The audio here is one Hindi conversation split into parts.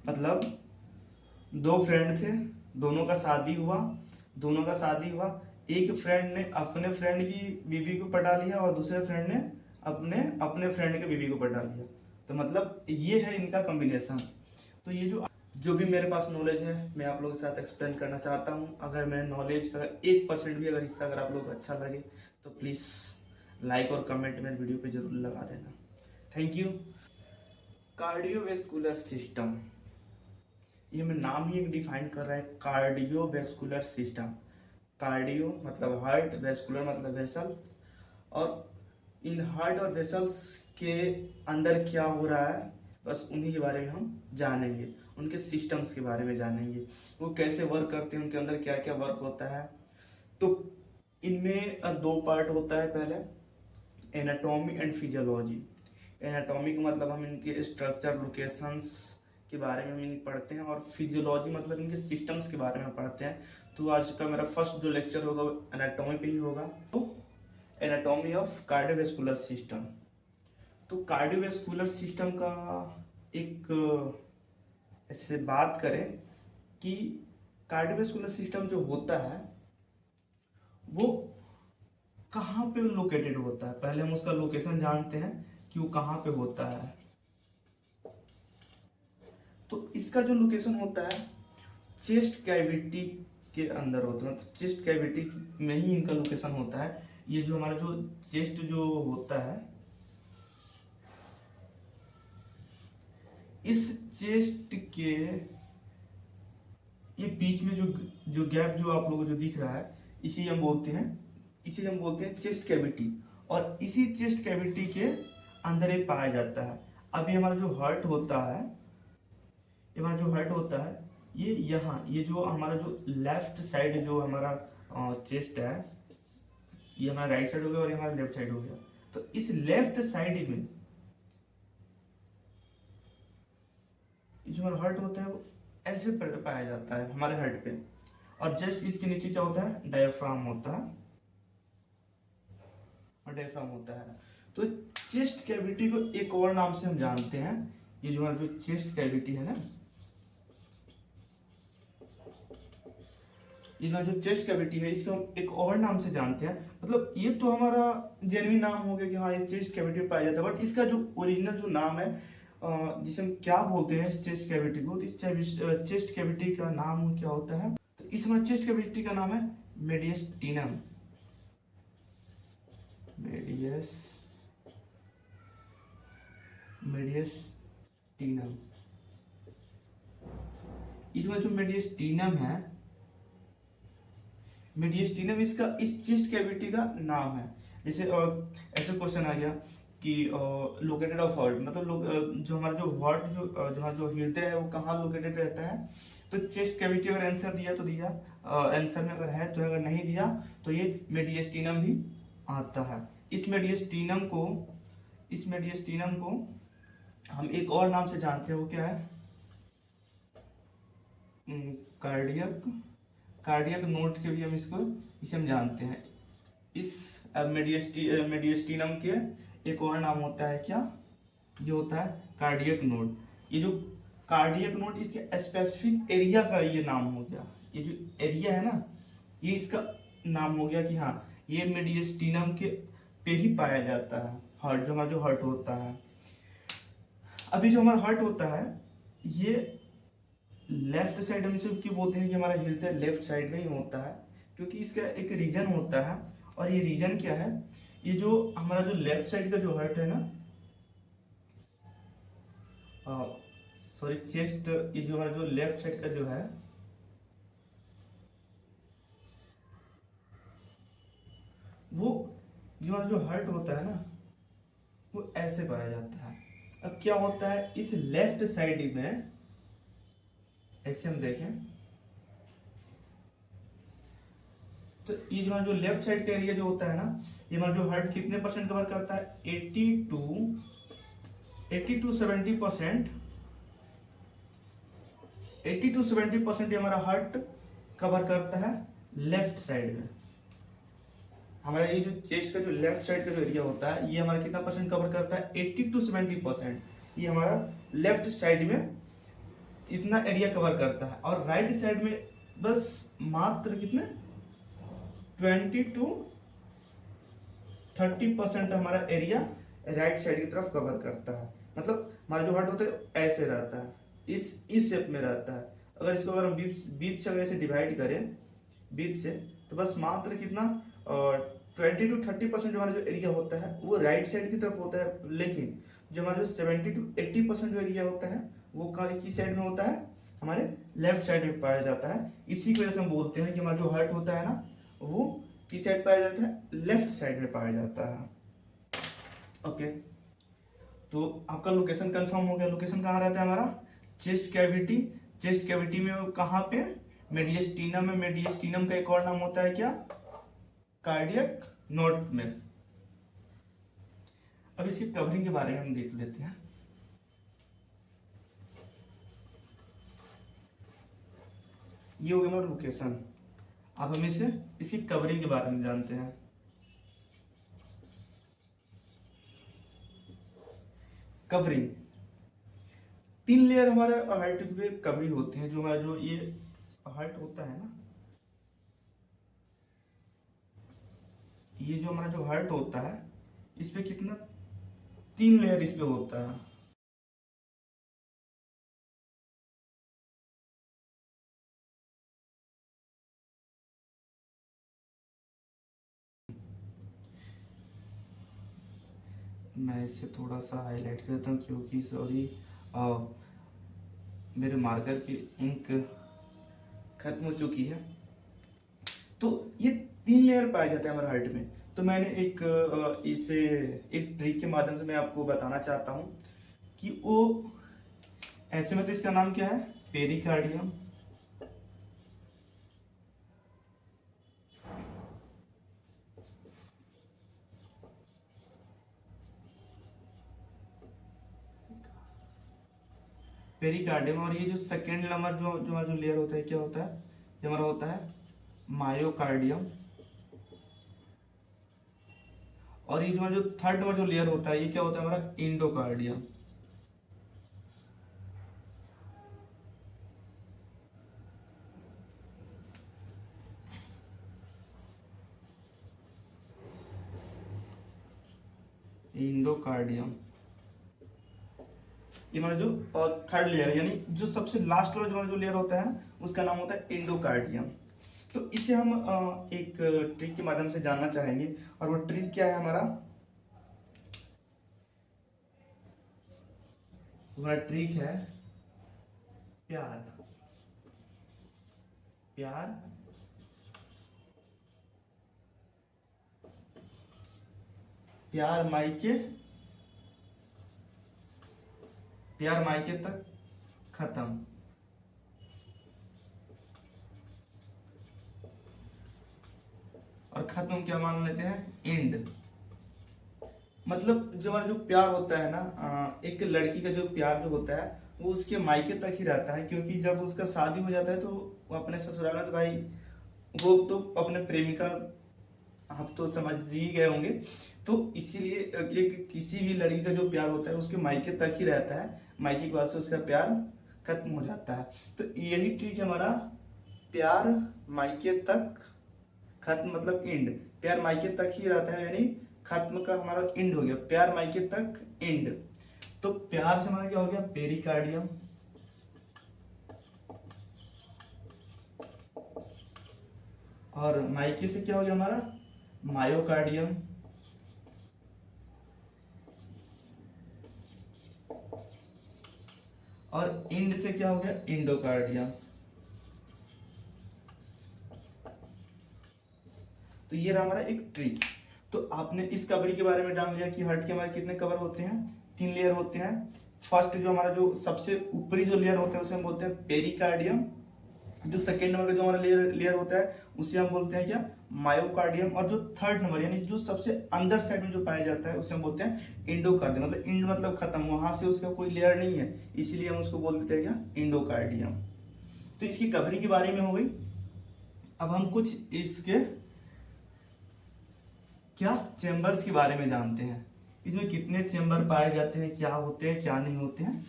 मतलब दो फ्रेंड थे, दोनों का शादी हुआ। एक फ्रेंड ने अपने फ्रेंड की बीवी को पटा लिया और दूसरे फ्रेंड ने अपने अपने फ्रेंड के बीवी को पटा लिया। तो मतलब ये है इनका कॉम्बिनेशन। तो ये जो भी मेरे पास नॉलेज है मैं आप लोगों के साथ एक्सप्लेन करना चाहता हूँ। अगर मेरे नॉलेज का 1% भी अगर हिस्सा अगर आप लोग को अच्छा लगे तो प्लीज़ लाइक और कमेंट में वीडियो पे जरूर लगा देना। Thank you. कार्डियोवेस्कुलर सिस्टम, ये मैं नाम ही डिफाइन कर रहा है, कार्डियोवेस्कुलर सिस्टम। कार्डियो मतलब हार्ट, वेस्कुलर मतलब वेसल, और इन हार्ट और वेसल्स के अंदर क्या हो रहा है बस उन्हीं के बारे में हम जानेंगे, उनके सिस्टम्स के बारे में जानेंगे, वो कैसे वर्क करते हैं, उनके अंदर क्या क्या वर्क होता है। तो इनमें दो पार्ट होता है। पहले एनाटॉमी एंड फिजियोलॉजी। एनाटॉमी का मतलब हम इनके स्ट्रक्चर, लोकेशंस के बारे में हम पढ़ते हैं, और फिजियोलॉजी मतलब इनके सिस्टम्स के बारे में पढ़ते हैं। तो आज का मेरा फर्स्ट जो लेक्चर होगा वो एनाटॉमी पे ही होगा। तो एनाटॉमी ऑफ कार्डियोवेस्कुलर सिस्टम। तो कार्डियोवेस्कुलर सिस्टम का एक ऐसे बात करें कि कार्डियोवेस्कुलर सिस्टम जो होता है वो कहाँ पे लोकेटेड होता है। पहले हम उसका लोकेशन जानते हैं कि वो कहाँ पे होता है। तो इसका जो लोकेशन होता है चेस्ट कैविटी के अंदर होता है, मतलब चेस्ट कैविटी में ही इनका लोकेशन होता है। ये जो हमारा जो चेस्ट जो होता है, इस चेस्ट के ये बीच में जो जो गैप जो आप लोगों को जो दिख रहा है इसी हम बोलते हैं चेस्ट कैविटी। और इसी चेस्ट कैविटी के अंदर ये पाया जाता है। अभी हमारा जो हार्ट होता है, ये हमारा जो हार्ट होता है ये यहाँ, ये जो हमारा जो लेफ्ट साइड जो हमारा चेस्ट है, ये हमारा राइट साइड हो गया और ये हमारा लेफ्ट साइड हो गया। तो इस लेफ्ट साइड में जो हमारा हार्ट होता है वो ऐसे पाया जाता है हमारे हार्ट पे। और जस्ट इसके नीचे क्या होता है, डायफ्राम होता है, और डायफ्राम होता है। तो चेस्ट कैविटी को एक और नाम से हम जानते हैं, ये जो हमारा जो चेस्ट कैविटी है ना, ये ना जो चेस्ट कैविटी है इसको हम एक और नाम से जानते हैं। मतलब ये तो हमारा जेन्युइन नाम हो गया कि हाँ ये चेस्ट कैविटी में पाया जाता है, बट इसका जो ओरिजिनल जो नाम है जिसे हम क्या बोलते हैं इस चेस्ट कैविटी को, तो इस चेस्ट कैविटी का नाम क्या होता है, तो इस हमारे चेस्ट कैविटी का नाम है मेडियस्टिनम। मेडियस्टिनम। इसमें जो मेडियस्टिनम है, मेडियस्टिनम इसका इस चेस्ट कैविटी का नाम है। जैसे ऐसे क्वेश्चन आ गया कि लोकेटेड ऑफ हार्ट, मतलब जो हमारा जो हार्ट जो हमारा जो हृदय है वो कहाँ लोकेटेड रहता है। तो चेस्ट कैविटी अगर आंसर दिया तो दिया, आंसर में अगर है तो, अगर नहीं दिया तो ये मेडियस्टिनम भी आता है। इस मेडियस्टिनम को हम एक और नाम से जानते हैं, वो क्या है, कार्डियक कार्डियक नोड के भी हम इसे हम जानते हैं। इस मेडियस्टिनम के एक और नाम होता है क्या, ये होता है कार्डियक नोड। ये जो कार्डियक नोड इसके स्पेसिफिक एरिया का ये नाम हो गया, ये जो एरिया है ना ये इसका नाम हो गया कि हाँ ये मेडियस्टिनम के पे ही पाया जाता है हार्ट, जो हमारा जो हार्ट होता है। अभी जो हमारा हार्ट होता है ये लेफ्ट साइड हम इसे क्यों बोलते हैं कि हमारा हृदय लेफ्ट साइड में ही होता है, क्योंकि इसका एक रीजन होता है। और ये रीजन क्या है, ये जो हमारा जो लेफ्ट साइड का जो हार्ट है ना, सॉरी चेस्ट, ये जो हमारा जो लेफ्ट साइड का जो है वो जो हमारा जो हार्ट होता है ना वो ऐसे पाया जाता है। अब क्या होता है इस लेफ्ट साइड में, ऐसे हम देखें तो ये जो हमारा जो लेफ्ट साइड का एरिया जो होता है ना, ये हमारा जो हार्ट कितने परसेंट कवर करता है, 80 to 70%। 80 to 70% हमारा हार्ट कवर करता है लेफ्ट साइड में। हमारा ये जो चेस्ट का जो लेफ्ट साइड का जो एरिया होता है ये हमारा कितना परसेंट कवर करता है, 80 to 70%। ये हमारा लेफ्ट साइड में इतना एरिया कवर करता है, और राइट साइड में बस मात्र कितने 20-30% हमारा एरिया राइट साइड की तरफ कवर करता है। मतलब हमारा जो हार्ट होता है ऐसे रहता है, इस शेप में रहता है। अगर इसको अगर हम बीच से अगर ऐसे डिवाइड करें बीच से, तो बस मात्र कितना 20-30% हमारा जो एरिया होता है वो राइट साइड की तरफ होता है, लेकिन जो हमारा जो 70-80% जो एरिया होता है वो किस साइड में होता है, हमारे लेफ्ट साइड में पाया जाता है। इसी की वजह से हम बोलते हैं कि हमारा जो हार्ट होता है ना वो किस साइड पाया जाता है, लेफ्ट साइड में पाया जाता है। ओके, तो आपका लोकेशन कंफर्म हो गया। लोकेशन कहाँ रहता है हमारा, चेस्ट कैविटी। चेस्ट कैविटी में वो कहाँ पे, मेडियस्टिनम में। मेडियस्टिनम का एक और नाम होता है क्या, कार्डियक नोड में। अब इसकी कवरिंग के बारे में हम देख लेते हैं। ये हो गया हमारा लोकेशन। अब हम इसे इसकी कवरिंग के बारे में जानते हैं। कवरिंग 3 लेयर हमारे हार्ट पे कवरिंग होती है। जो हमारा जो ये हार्ट होता है ना, ये जो हमारा जो हार्ट होता है इस पे कितना 3 लेयर इस पे होता है। मैं इसे थोड़ा सा हाईलाइट करता हूँ क्योंकि सॉरी मेरे मार्कर की इंक खत्म हो चुकी है। तो ये 3 लेयर पाए जाते हैं हमारे हार्ट में। तो मैंने इसे एक ट्रिक के माध्यम से मैं आपको बताना चाहता हूँ कि वो ऐसे में, तो इसका नाम क्या है, पेरिकार्डियम। पेरिकार्डियम। और ये जो सेकेंड नंबर जो हमारा जो लेयर होता है क्या होता है, ये हमारा होता है मायोकार्डियम। और ये जो हमारा जो थर्ड नंबर जो लेयर होता है ये क्या होता है, हमारा इंडोकार्डियम। इंडोकार्डियम ये हमारा जो थर्ड लेयर, यानी जो सबसे लास्ट वाला जो हमारा जो लेयर होता है ना उसका नाम होता है इंडोकार्डियम। तो इसे हम एक ट्रिक के माध्यम से जानना चाहेंगे, और वो ट्रिक क्या है हमारा ट्रिक है प्यार। प्यार प्यार मायके, प्यार मायके तक खत्म। और खत्म हम क्या मान लेते हैं, एंड। मतलब जो हमारा जो प्यार होता है ना, एक लड़की का जो प्यार जो होता है वो उसके मायके तक ही रहता है, क्योंकि जब उसका शादी हो जाता है तो वो अपने ससुराल में, तो भाई वो तो अपने प्रेमिका, आप तो समझ ही गए होंगे। तो इसीलिए एक किसी भी लड़की का जो प्यार होता है उसके मायके तक ही रहता है, मायके के बाद से उसका प्यार खत्म हो जाता है। तो यही चीज हमारा प्यार मायके तक खत्म, मतलब एंड। प्यार मायके तक ही रहता है, यानी खत्म का हमारा एंड हो गया, प्यार मायके तक एंड। तो प्यार से हमारा क्या हो गया, पेरिकार्डियम। और मायके से क्या हो गया हमारा, मायोकार्डियम। और एंड से क्या हो गया, इंडोकार्डियम। तो ये रहा हमारा एक ट्रिक। तो आपने इस कवरिंग के बारे में जान लिया कि हार्ट के हमारे कितने कवर होते हैं, 3 लेयर होते हैं। फर्स्ट जो हमारा जो सबसे ऊपरी जो लेयर होता है उसे हम बोलते हैं पेरिकार्डियम। जो सेकेंड नंबर का जो हमारा लेयर होता है उसे हम बोलते हैं क्या, मायोकार्डियम। और जो थर्ड नंबर यानी जो सबसे अंदर साइड में जो पाया जाता है उसे हम बोलते हैं इंडोकार्डियम। मतलब इंड मतलब खत्म, वहां से उसका कोई लेयर नहीं है, इसीलिए हम उसको बोल देते हैं क्या, इंडोकार्डियम। तो इसकी कवरिंग के बारे में हो गई। अब हम कुछ इसके क्या चेंबर्स के बारे में जानते हैं, इसमें कितने चेंबर पाए जाते हैं, क्या होते हैं क्या नहीं होते हैं।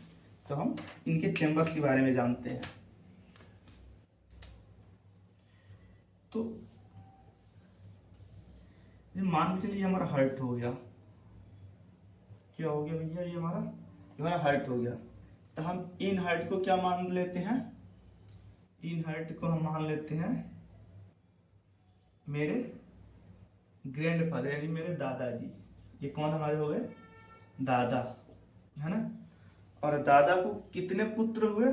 तो हम इनके चेम्बर्स के बारे में जानते हैं। तो ये मान के चलिए हमारा हार्ट हो गया, क्या हो गया भैया, ये हमारा हार्ट हो गया। तो हम इन हार्ट को क्या मान लेते हैं, इन हार्ट को हम मान लेते हैं मेरे ग्रैंडफादर यानी मेरे दादाजी। ये कौन हमारे हो गए, दादा, है ना। और दादा को कितने पुत्र हुए,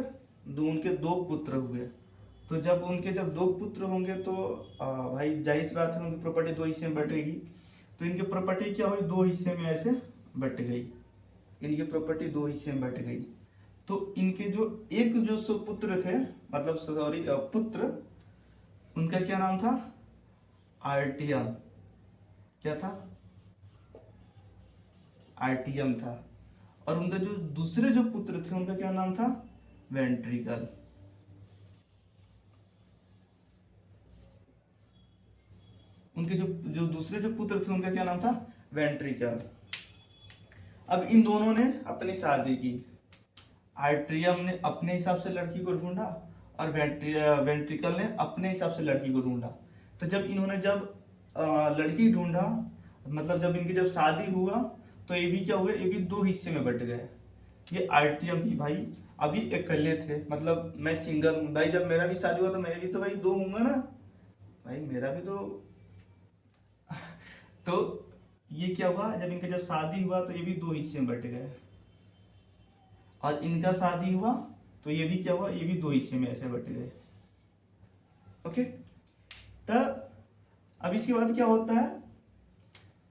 उनके 2 पुत्र हुए। तो जब दो पुत्र होंगे तो भाई जाहिर सी बात है उनकी प्रॉपर्टी 2 हिस्से में बटेगी। तो इनकी प्रॉपर्टी क्या हुई, 2 हिस्से में ऐसे बट गई, इनकी प्रॉपर्टी 2 हिस्से में बट गई। तो इनके जो सुपुत्र थे, मतलब सॉरी पुत्र, उनका क्या नाम था, आर्टियम। क्या था, आर्टियम था। और उनका जो दूसरे जो पुत्र थे उनका क्या नाम था, वेंट्रिकल। उनके जो दूसरे जो पुत्र थे उनका क्या नाम था, वेंट्रिकल। अब इन दोनों ने अपनी शादी की, आर्ट्रियम ने अपने हिसाब से लड़की को ढूंढा और वेंट्रिकल ने अपने हिसाब से लड़की को ढूंढा। तो जब इन्होंने लड़की ढूंढा, मतलब जब इनकी जब शादी हुआ, तो ये भी क्या हुए, ये भी 2 हिस्से में बट गए। ये आर्ट्रियम की भाई अभी अकेले थे, मतलब मैं सिंगल हूँ भाई, जब मेरा भी शादी हुआ तो मैं भी तो भाई 2 होऊंगा ना भाई, मेरा भी तो तो ये क्या हुआ, जब इनका जब शादी हुआ तो ये भी 2 हिस्से में बट गए। और इनका शादी हुआ तो ये भी क्या हुआ, ये भी 2 हिस्से में ऐसे बट गए। ओके, तो अब इसके बाद क्या होता है,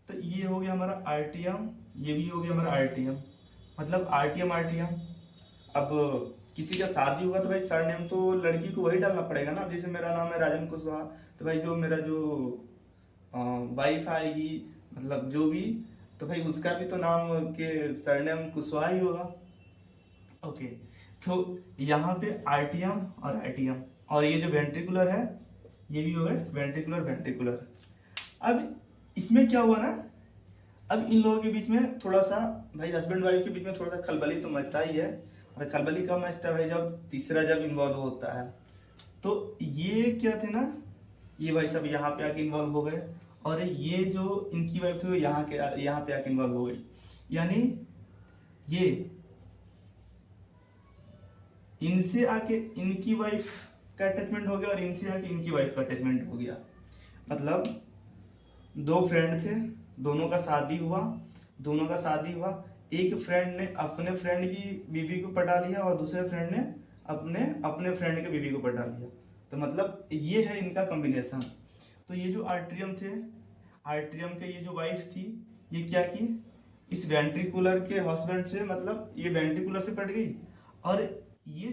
तो ये हो गया हमारा आर्टियम, ये भी हो गया हमारा आर्टियम, मतलब आर्टियम आर्टियम। अब किसी का शादी हुआ तो भाई सरनेम तो लड़की को वही डालना पड़ेगा ना। जैसे मेरा नाम है राजन कुशवाहा, तो भाई जो मेरा जो वाइफ आएगी, मतलब जो भी, तो भाई उसका भी तो नाम के सरनेम कुशवाहा ही होगा। ओके, तो यहाँ पे आर्टियम और आर्टियम, और ये जो वेंट्रिकुलर है ये भी हो गए वेंट्रिकुलर वेंट्रिकुलर। अब इसमें क्या हुआ ना, अब इन लोगों के बीच में थोड़ा सा भाई हस्बैंड वाइफ के बीच में थोड़ा सा खलबली तो मचता ही है। और खलबली कब मचता है भाई, जब तीसरा जब इन्वॉल्व होता है। तो ये क्या थे ना, ये भाई सब यहाँ पे आके इन्वॉल्व हो गए, और ये जो इनकी वाइफ थी वो यहाँ पे आके इन्वॉल्व हो गई। यानी ये इनसे आके इनकी वाइफ का अटैचमेंट हो गया और इनसे आके इनकी वाइफ का अटैचमेंट हो गया। मतलब 2 फ्रेंड थे, दोनों का शादी हुआ, एक फ्रेंड ने अपने फ्रेंड की बीवी को पटा लिया और दूसरे फ्रेंड ने अपने फ्रेंड के बीवी को पटा लिया। तो मतलब ये है इनका कॉम्बिनेशन। तो ये जो आर्ट्रियम थे, आर्ट्रियम के ये जो वाइफ थी, ये क्या की, इस वेंट्रिकुलर के हस्बैंड से, मतलब ये वेंट्रिकुलर से पट गई। और ये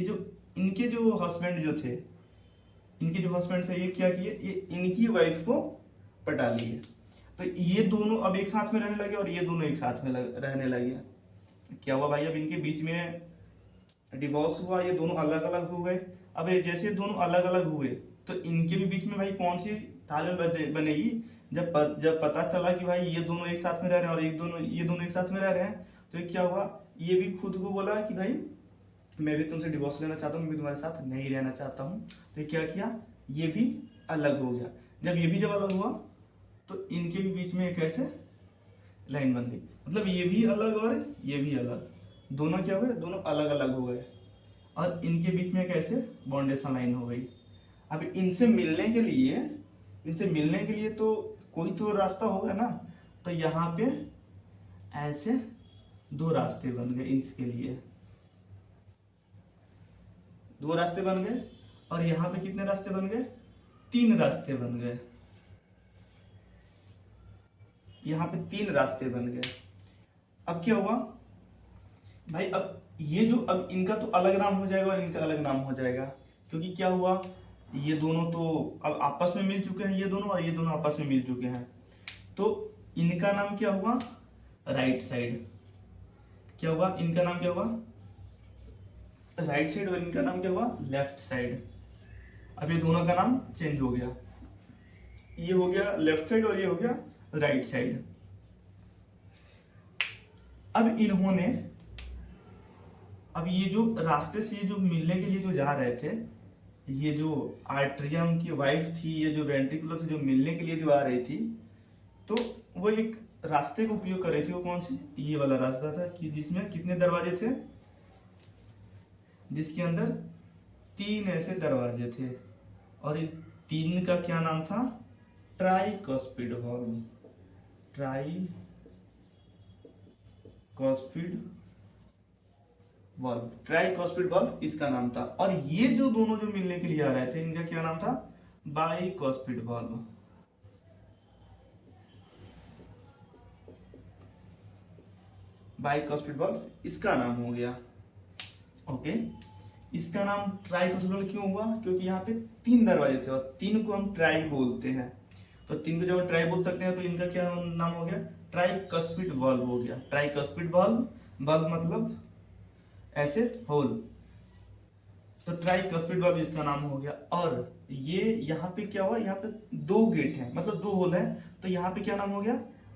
जो इनके जो हस्बैंड थे, ये क्या किए, ये इनकी वाइफ को पटा लिए। तो ये दोनों अब एक साथ में रहने लगे और ये दोनों एक साथ में रहने लगे। क्या हुआ भाई, अब इनके बीच में डिवोर्स हुआ, ये दोनों अलग अलग हो गए। अब ये जैसे दोनों अलग अलग हुए तो इनके भी बीच में भाई कौन सी तालमेल बनेगी, जब पता चला कि भाई ये दोनों एक साथ में रह रहे हैं और ये दोनों एक साथ में रह रहे हैं, तो क्या हुआ, ये भी खुद को बोला कि भाई मैं भी तुमसे डिवोर्स लेना चाहता हूँ, मैं भी तुम्हारे साथ नहीं रहना चाहता हूँ। तो क्या किया, ये भी अलग हो गया। जब ये भी अलग हुआ तो इनके भी बीच में एक ऐसे लाइन बन गई, मतलब ये भी अलग और ये भी अलग, दोनों क्या हुए, दोनों अलग अलग हो गए और इनके बीच में एक ऐसे बाउंडेशन लाइन हो गई। अब इनसे मिलने के लिए तो कोई तो रास्ता होगा ना। तो यहाँ पे ऐसे 2 रास्ते बन गए, इसके लिए 2 रास्ते बन गए। और यहाँ पे कितने रास्ते बन गए, 3 रास्ते बन गए। यहाँ पे 3 रास्ते बन गए। अब क्या हुआ भाई, अब ये जो अब इनका तो अलग नाम हो जाएगा और इनका अलग नाम हो जाएगा, क्योंकि क्या हुआ, ये दोनों तो अब आपस में मिल चुके हैं, ये दोनों और ये दोनों आपस में मिल चुके हैं। तो इनका नाम क्या हुआ, राइट साइड। क्या हुआ, इनका नाम क्या हुआ, राइट साइड, और इनका नाम क्या हुआ, लेफ्ट साइड। अब ये दोनों का नाम चेंज हो गया, ये हो गया लेफ्ट साइड और ये हो गया राइट साइड। अब ये जो रास्ते से ये जो मिलने के लिए जो जा रहे थे, ये जो आर्टरियम की वाइफ थी, ये जो वेंट्रिकुलर से जो मिलने के लिए जो आ रही थी, तो वो एक रास्ते का उपयोग कर रही थी। वो कौन सी? ये वाला रास्ता था कि जिसमें कितने दरवाजे थे, जिसके अंदर 3 ऐसे दरवाजे थे, और इन 3 का क्या नाम था? Tricuspid valve. ट्राइकॉस्पिड वाल्व इसका नाम था। और ये जो दोनों जो मिलने के लिए आ रहे थे, इनका क्या नाम था? बाइकॉस्पिड वाल्व। बाइकॉस्पिड वाल्व इसका नाम हो गया। ओके, इसका नाम ट्राइकॉस्पिड वाल्व क्यों हुआ? क्योंकि यहाँ पे 3 दरवाजे थे और 3 को हम ट्राई बोलते हैं, तो 3 को जब ट्राई बोल सकते हैं तो इनका क्या नाम हो गया? ट्राइकॉस्पिड वाल्व हो गया। ट्राइकॉस्पिड वाल्व, वाल्व मतलब ऐसे होल, तो ट्राइकॉस्पिड वाल्व इसका नाम हो गया। और ये यहाँ पे क्या हुआ? यहाँ पे 2 गेट है, मतलब 2 होल है, तो यहाँ पे क्या नाम हो गया?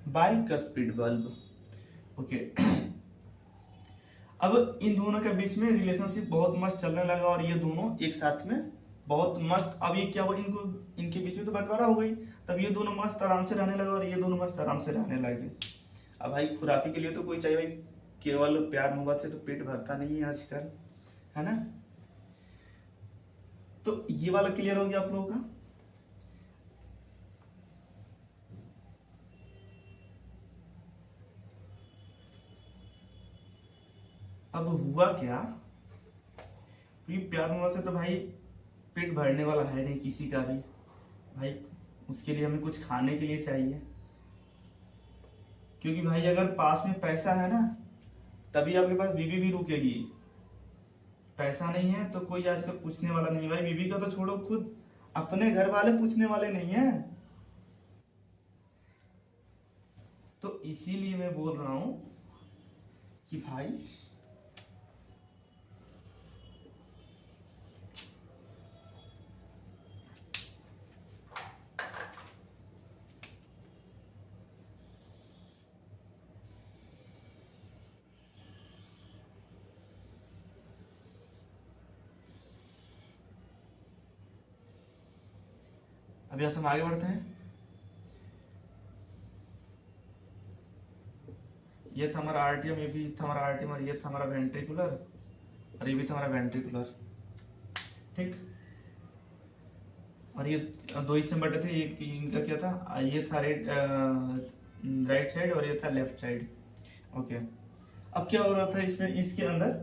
बाइकॉस्पिड वाल्व। ओके, अब इन दोनों के बीच में रिलेशनशिप बहुत मस्त चलने लगा और ये दोनों एक साथ में बहुत मस्त। अब ये क्या हुआ? इनके बीच में तो बंटवारा हो गई, तब ये दोनों मस्त आराम से रहने लगे और ये दोनों मस्त आराम से रहने लगे। अब भाई खुराकी के लिए तो कोई चाहिए भाई, केवल प्यार मोहब्बत से तो पेट भरता नहीं है आजकल, है ना? तो ये वाला क्लियर हो गया आप लोगों का? अब हुआ क्या? ये प्यार मोहब्बत से तो भाई पेट भरने वाला है नहीं किसी का भी भाई, उसके लिए हमें कुछ खाने के लिए चाहिए, क्योंकि भाई अगर पास में पैसा है ना तभी आपके पास बीवी भी रुकेगी। पैसा नहीं है तो कोई आजकल पूछने वाला नहीं भाई, बीवी का तो छोड़ो, खुद अपने घर वाले पूछने वाले नहीं है। तो इसीलिए मैं बोल रहा हूं कि भाई अभी हम आगे बढ़ते हैं। ये था हमारा आर्टियम, ये भी था हमारा आर्टियम, और ये था हमारा वेंट्रिकुलर, और ये भी था हमारा वेंट्रिकुलर। ठीक, और ये 2 हिस्से में बटे थे। एक इनका क्या था? ये था राइट साइड और ये था लेफ्ट साइड। ओके, अब क्या हो रहा था इसमें, इसके अंदर?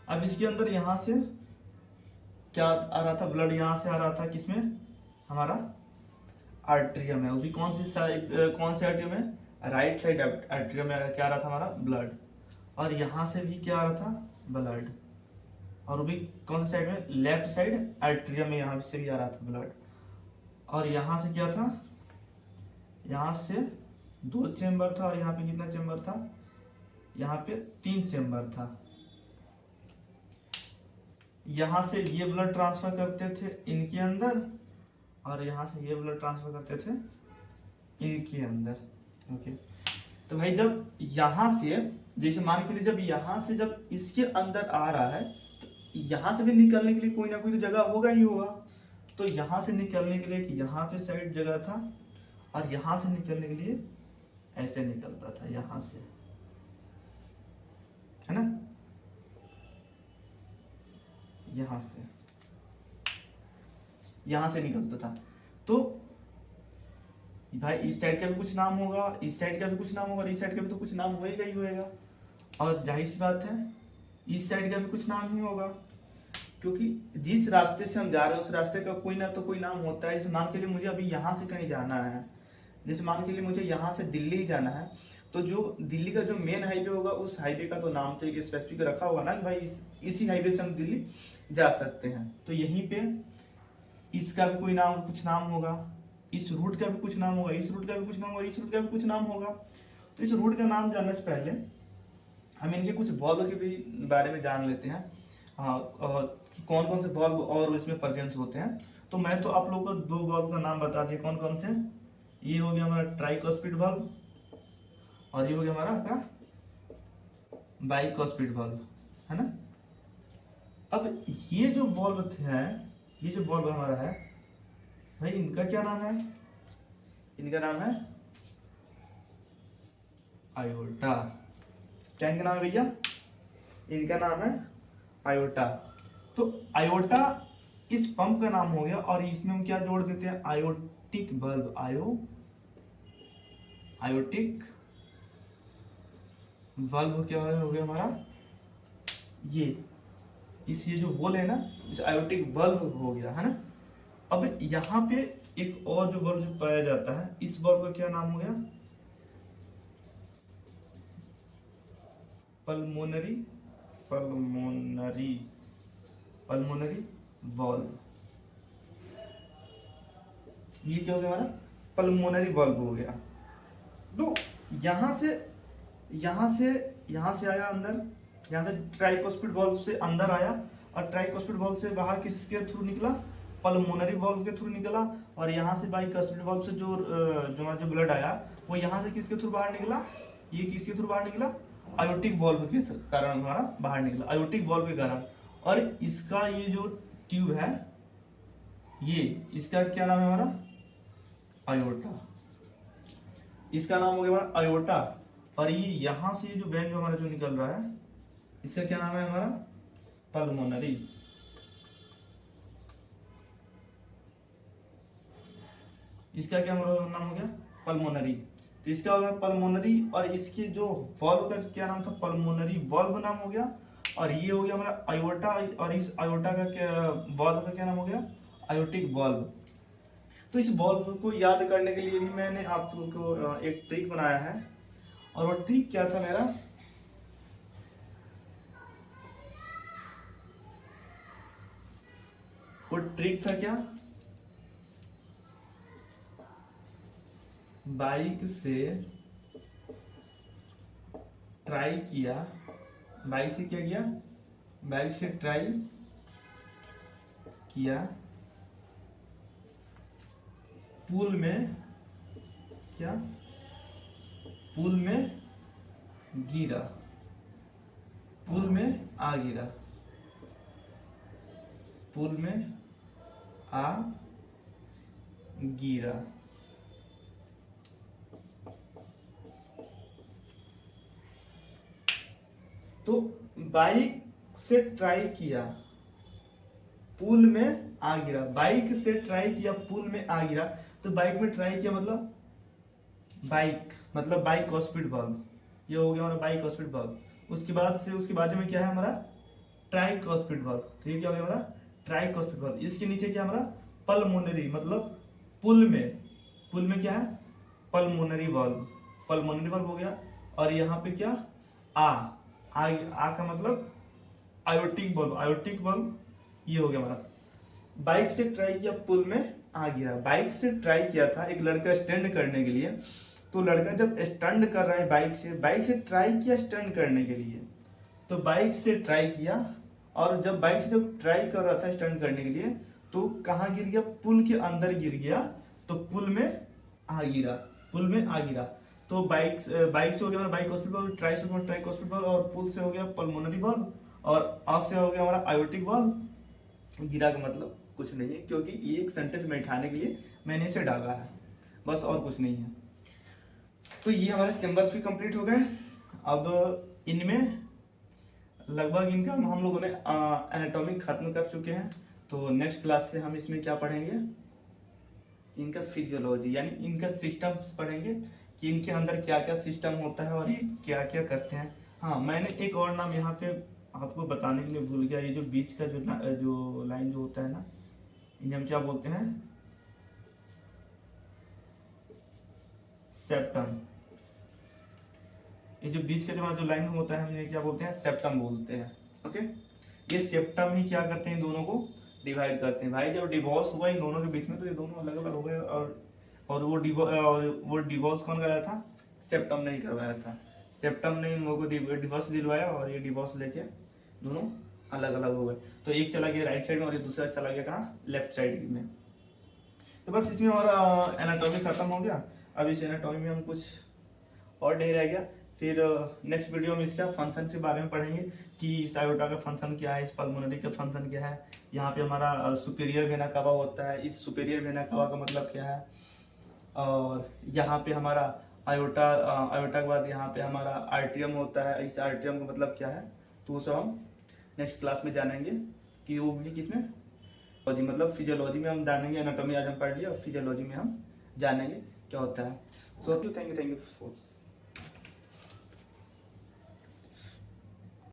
अब इसके अंदर यहाँ से क्या आ रहा था? ब्लड यहाँ से आ रहा था, किसमें? हमारा आर्ट्रियम है, वो भी कौन सी साइड, कौन से आर्ट्रियम है? राइट साइड आर्ट्रियम में क्या आ रहा था? हमारा ब्लड। और यहाँ से भी क्या आ रहा था? ब्लड। और वो भी कौन सी साइड में? लेफ्ट साइड आर्ट्रियम में, यहाँ से भी आ रहा था ब्लड। और यहाँ से क्या था? यहाँ से 2 चेम्बर था, और यहाँ पे कितना चेम्बर था? यहाँ पे 3 चेम्बर था। यहाँ से ये ब्लड ट्रांसफर करते थे इनके अंदर, और यहाँ से ये ब्लड ट्रांसफर करते थे इनके अंदर। ओके, तो भाई जब यहाँ से, जैसे मान के लिए जब यहाँ से जब इसके अंदर आ रहा है, तो यहाँ से भी निकलने के लिए कोई ना कोई तो जगह होगा ही होगा। तो यहाँ से निकलने के लिए कि यहाँ पे साइड जगह था, और यहाँ से निकलने के लिए ऐसे निकलता था, यहाँ से, है ना? यहाँ से निकलता था। तो भाई इस साइड का भी कुछ नाम होगा, इस साइड का भी कुछ नाम होगा, और इस साइड का भी तो कुछ नाम होएगा ही होएगा। और जाहिर सी बात है इस साइड का भी कुछ नाम ही होगा, क्योंकि जिस रास्ते से हम जा रहे हैं उस रास्ते का कोई ना तो कोई नाम होता है। जैसे मान के लिए मुझे अभी यहाँ से कहीं जाना है, जैसे मान के लिए मुझे यहाँ से दिल्ली जाना है, तो जो दिल्ली का जो मेन हाईवे होगा उस हाईवे का तो नाम तो एक स्पेसिफिक रखा होगा ना कि भाई इसी हाईवे से हम दिल्ली जा सकते हैं। तो यहीं पे इसका भी कोई नाम, कुछ नाम होगा, इस रूट का भी कुछ नाम होगा, इस रूट का भी कुछ नाम होगा, इस रूट का भी कुछ नाम होगा। तो इस रूट का नाम जानने से पहले हम इनके कुछ वॉल्व के भी बारे में जान लेते हैं, कि कौन कौन से वॉल्व और इसमें प्रेजेंट होते हैं। तो मैं तो आप लोगों को 2 वॉल्व का नाम बता दिया, कौन कौन से? ये हो गया हमारा ट्राइकॉस्पिड वॉल्व, और ये हो गया हमारा क्या? बाइकॉस्पिड वॉल्व। है ना। अब ये जो वॉल्व है, ये जो वॉल्व हमारा है भाई, इनका क्या नाम है? इनका नाम है आयोटा। क्या इनका नाम है भैया? इनका नाम है आयोटा। तो आयोटा इस पंप का नाम हो गया, और इसमें हम क्या जोड़ देते हैं? Aortic bulb. आयोटिक बल्ब क्या हो गया हमारा? ये जो बोल है ना, इस आयोटिक बल्ब हो गया, है ना। अब यहाँ पे एक और जो बल्ब जो पाया जाता है, इस बल्ब का क्या नाम हो गया? Pulmonary bulb. ये क्या हो गया हमारा? पल्मोनरी बल्ब हो गया। तो यहाँ से आया अंदर, यहाँ से ट्राइकोस्पिड वाल्व से अंदर आया, और ट्राइकोस्पिड वाल्व से बाहर किसके थ्रू निकला? पल्मोनरी वाल्व के थ्रू निकला। और यहाँ से बाइकस्पिड वाल्व से जो ब्लड आया, वो यहाँ से किसके थ्रू बाहर निकला? ये किसके थ्रू बाहर निकला? आयोटिक वाल्व के कारण हमारा बाहर निकला, आयोटिक वाल्व के कारण। और इसका ये जो ट्यूब है, ये इसका क्या नाम है हमारा? आयोटा। इसका नाम हो गया हमारा आयोटा। और ये यहाँ से जो वेन जो हमारा जो निकल रहा है, इसका क्या नाम है हमारा? पल्मोनरी। इसका क्या नाम हो गया? पल्मोनरी। तो इसका हो गया पल्मोनरी, और इसके जो वॉल्व का क्या नाम था? पल्मोनरी वॉल्व नाम हो गया। और ये हो गया हमारा आयोटा, और इस आयोटा का क्या वॉल्व का क्या नाम हो गया? Aortic valve. तो इस वॉल्व को याद करने के लिए भी मैंने आपको एक ट्रिक बनाया है, और वो ट्रिक क्या था मेरा? वो ट्रिक था क्या? बाइक से ट्राई किया, बाइक से क्या किया? बाइक से ट्राई किया, पुल में क्या? पुल में गिरा, पुल में आ गिरा, पुल में आ गिरा। तो बाइक से ट्राई किया, पुल में आ गिरा। बाइक से ट्राई किया, पुल में आ गिरा। तो बाइक में ट्राई किया मतलब बाइकॉस्पिड बल्ब। ये हो गया हमारा बाइकॉस्पिड बल्ब। उसके बाद में क्या है हमारा? Tricuspid bulb. तो ये क्या हो गया हमारा? Tricuspid bulb. इसके नीचे क्या हमारा? पल्मोनरी, मतलब पुल में क्या है? पल्मोनरी बल्ब हो गया। और यहाँ पे क्या? आ का मतलब आयोटिक बल्ब। ये हो गया हमारा। बाइक से ट्राई किया, पुल में आ गिरा। बाइक से ट्राई किया था एक लड़का स्टंट करने के लिए। तो लड़का जब स्टंट कर रहा है बाइक से ट्राई किया स्टंट करने के लिए, तो बाइक से ट्राई किया, और जब ट्राई कर रहा था स्टंट करने के लिए, तो कहाँ गिर गया? पुल के अंदर गिर गया। तो पुल में आ गिरा। तो बाइक से हो गया हमारा बाइकॉस्पिड बल्ब, ट्राई से हो गया ट्राइकॉस्पिड बल्ब, और पुल से हो गया पल्मोनरी बल्ब, और आ से हो गया हमारा आयोटिक बल्ब। गिरा का मतलब कुछ नहीं है, क्योंकि ये एक सेंटेंस में बैठाने के लिए मैंने इसे डाला है, बस, और कुछ नहीं है। तो ये हमारे चैम्बर्स भी कंप्लीट हो गए। अब इनमें लगभग इनका हम लोगों ने एनाटॉमी खत्म कर चुके हैं। तो नेक्स्ट क्लास से हम इसमें क्या पढ़ेंगे? इनका फिजियोलॉजी, यानी इनका सिस्टम्स पढ़ेंगे कि इनके अंदर क्या क्या सिस्टम होता है और ये क्या क्या करते हैं। हाँ, मैंने एक और नाम यहाँ पे आपको बताने के लिए भूल गया। ये जो बीच का जो लाइन जो होता है ना, इन्हें हम क्या बोलते हैं? सेप्टम। ये जो बीच का जो लाइन होता है, हम ये क्या बोलते हैं? सेप्टम बोलते हैं। ओके, ये सेप्टम ही क्या करते हैं? दोनों को डिवाइड करते हैं। भाई जब डिवोर्स हुआ इन दोनों के बीच में, तो ये दोनों अलग अलग हो गए, और वो डिवोर्स कौन कराया था? सेप्टम ने ही करवाया था। सेप्टम ने इन लोगों को डिवोर्स दिलवाया, और ये डिवोर्स लेके दोनों अलग अलग हो गए। तो एक चला गया राइट साइड में, और ये दूसरा चला गया कहाँ? लेफ्ट साइड में। तो बस इसमें हमारा एनाटॉमी खत्म हो गया। अब इस एनाटॉमी में हम कुछ और नहीं रह गया। फिर नेक्स्ट वीडियो में इसका फंक्शन के बारे में पढ़ेंगे कि इस आयोटा का फंक्शन क्या है, इस पल्मोनरी का फंक्शन क्या है। यहाँ पे हमारा सुपीरियर वेना कावा होता है, इस सुपीरियर वेना कावा का मतलब क्या है। और यहाँ पे हमारा आयोटा आयोटा के बाद यहाँ पे हमारा आर्ट्रियम होता है, इस आर्ट्रियम का मतलब क्या है। तो वो सब हम नेक्स्ट क्लास में जानेंगे कि वो भी किसमें फिजियोलॉजी, मतलब फिजियोलॉजी में हम जानेंगे। एनाटॉमी आज हम पढ़ लिया और फिजियोलॉजी में हम जानेंगे क्या होता है। So thank you for